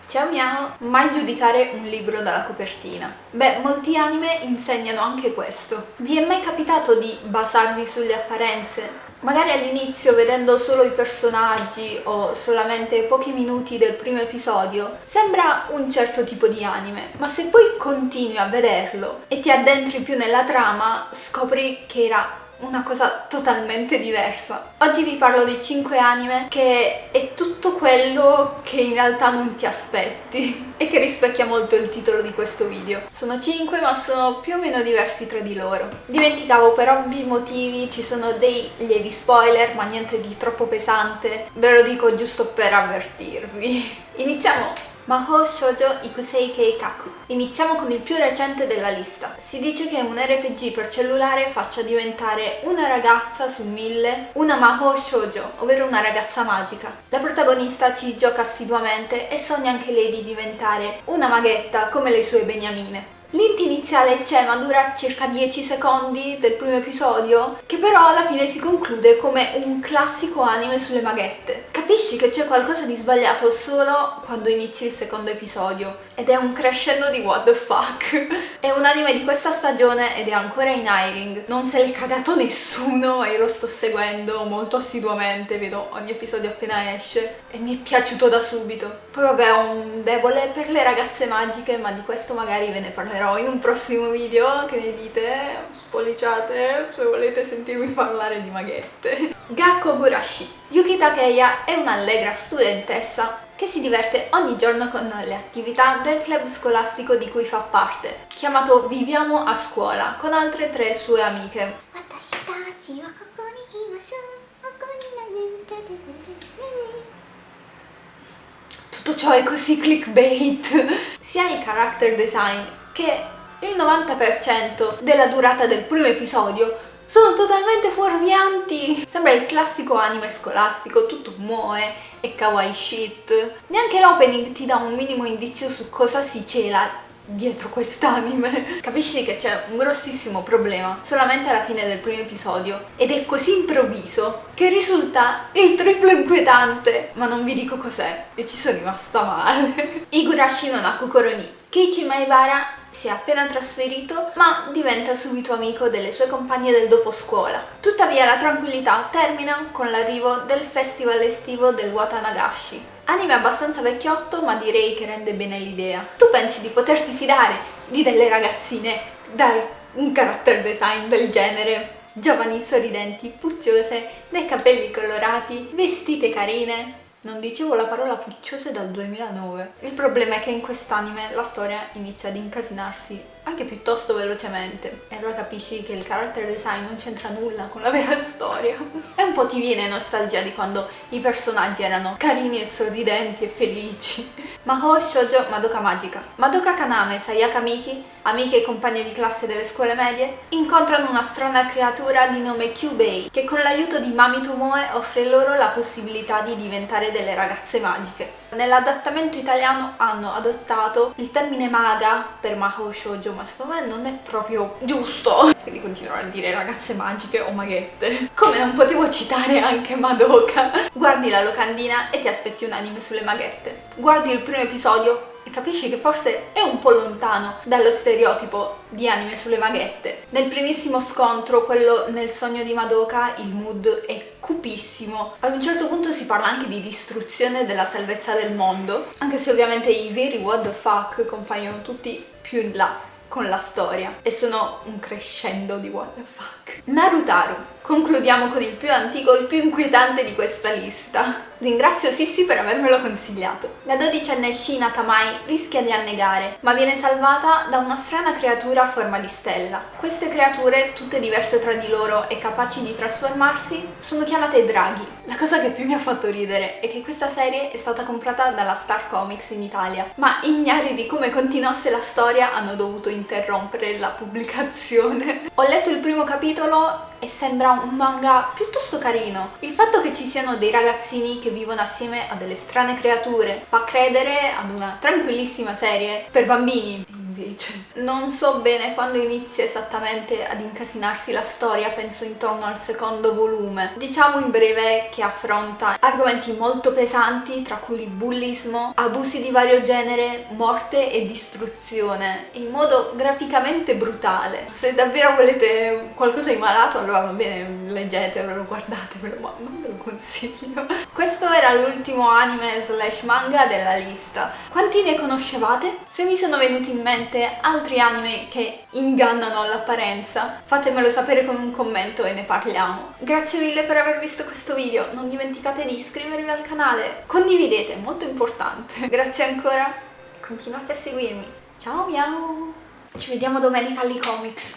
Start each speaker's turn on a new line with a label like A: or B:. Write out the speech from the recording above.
A: Ciao miau, mai giudicare un libro dalla copertina. Beh, molti anime insegnano anche questo. Vi è mai capitato di basarvi sulle apparenze? Magari all'inizio, vedendo solo i personaggi o solamente pochi minuti del primo episodio, sembra un certo tipo di anime, ma se poi continui a vederlo e ti addentri più nella trama, scopri che era una cosa totalmente diversa. Oggi vi parlo di 5 anime che è tutto quello che in realtà non ti aspetti e che rispecchia molto il titolo di questo video. Sono 5 ma sono più o meno diversi tra di loro. Dimenticavo, per ovvi motivi ci sono dei lievi spoiler, ma niente di troppo pesante, ve lo dico giusto per avvertirvi. Iniziamo! Mahou Shoujo Ikusei Keikaku. Iniziamo con il più recente della lista. Si dice che un RPG per cellulare faccia diventare una ragazza su 1000 una Mahou Shoujo, ovvero una ragazza magica. La protagonista ci gioca assiduamente e sogna anche lei di diventare una maghetta come le sue beniamine. L'int iniziale c'è, ma dura circa 10 secondi del primo episodio, che però alla fine si conclude come un classico anime sulle maghette. Capisci che c'è qualcosa di sbagliato solo quando inizi il secondo episodio, ed è un crescendo di what the fuck. È un anime di questa stagione ed è ancora in airing, non se l'è cagato nessuno e io lo sto seguendo molto assiduamente, vedo ogni episodio appena esce e mi è piaciuto da subito. Poi vabbè, ho un debole per le ragazze magiche, ma di questo magari ve ne parlerò in un prossimo video. Che ne dite? Spolliciate se volete sentirmi parlare di maghette. Gakko Gurashi. Yuki Takeya è un'allegra studentessa che si diverte ogni giorno con le attività del club scolastico di cui fa parte, chiamato Viviamo a scuola, con altre 3 sue amiche. Tutto ciò è così clickbait. Sia il character design che il 90% della durata del primo episodio sono totalmente fuorvianti. Sembra il classico anime scolastico, tutto moe e kawaii shit. Neanche l'opening ti dà un minimo indizio su cosa si cela dietro quest'anime. Capisci che c'è un grossissimo problema solamente alla fine del primo episodio, ed è così improvviso che risulta il triplo inquietante. Ma non vi dico cos'è, io ci sono rimasta male. Higurashi no Nakokoro ni. Keiichi Maebara si è appena trasferito, ma diventa subito amico delle sue compagne del doposcuola. Tuttavia la tranquillità termina con l'arrivo del festival estivo del Watanagashi. Anime abbastanza vecchiotto, ma direi che rende bene l'idea. Tu pensi di poterti fidare di delle ragazzine dai un character design del genere? Giovani, sorridenti, pucciose, dai capelli colorati, vestite carine. Non dicevo la parola pucciose dal 2009. Il problema è che in quest'anime la storia inizia ad incasinarsi anche piuttosto velocemente, e allora capisci che il character design non c'entra nulla con la vera storia. E un po' ti viene nostalgia di quando i personaggi erano carini e sorridenti e felici. Mahou Shoujo Madoka Magica. Madoka Kaname e Sayaka Miki, amiche e compagne di classe delle scuole medie, incontrano una strana creatura di nome Kyubei, che con l'aiuto di Mami Tomoe offre loro la possibilità di diventare delle ragazze magiche. Nell'adattamento italiano hanno adottato il termine maga per Mahou Shoujo, ma secondo me non è proprio giusto, quindi continuerò a dire ragazze magiche o maghette. Come non potevo citare anche Madoka. Guardi la locandina e ti aspetti un anime sulle maghette. Guardi il primo episodio e capisci che forse è un po' lontano dallo stereotipo di anime sulle maghette. Nel primissimo scontro, quello nel sogno di Madoka, il mood è cupissimo. Ad un certo punto si parla anche di distruzione della salvezza del mondo, anche se ovviamente i veri what the fuck compaiono tutti più in là con la storia e sono un crescendo di what the fuck. Narutaru. Concludiamo con il più antico, il più inquietante di questa lista. Ringrazio Sissi per avermelo consigliato. La 12enne Shina Tamai rischia di annegare, ma viene salvata da una strana creatura a forma di stella. Queste creature, tutte diverse tra di loro e capaci di trasformarsi, sono chiamate draghi. La cosa che più mi ha fatto ridere è che questa serie è stata comprata dalla Star Comics in Italia, ma ignari di come continuasse la storia hanno dovuto interrompere la pubblicazione. Ho letto il primo capitolo e sembra un manga piuttosto carino. Il fatto che ci siano dei ragazzini che vivono assieme a delle strane creature fa credere ad una tranquillissima serie per bambini. invece. Non so bene quando inizia esattamente ad incasinarsi la storia, penso intorno al secondo volume. Diciamo in breve che affronta argomenti molto pesanti, tra cui il bullismo, abusi di vario genere, morte e distruzione, in modo graficamente brutale. Se davvero volete qualcosa di malato, allora va bene, leggetevelo, guardatevelo, ma non ve lo consiglio. Questo era l'ultimo anime slash manga della lista. Quanti ne conoscevate? Se mi sono venuti in mente altri anime che ingannano all'apparenza, fatemelo sapere con un commento e ne parliamo. Grazie mille per aver visto questo video, non dimenticate di iscrivervi al canale, condividete, è molto importante. Grazie ancora, continuate a seguirmi. Ciao miau! Ci vediamo domenica all'Icomics.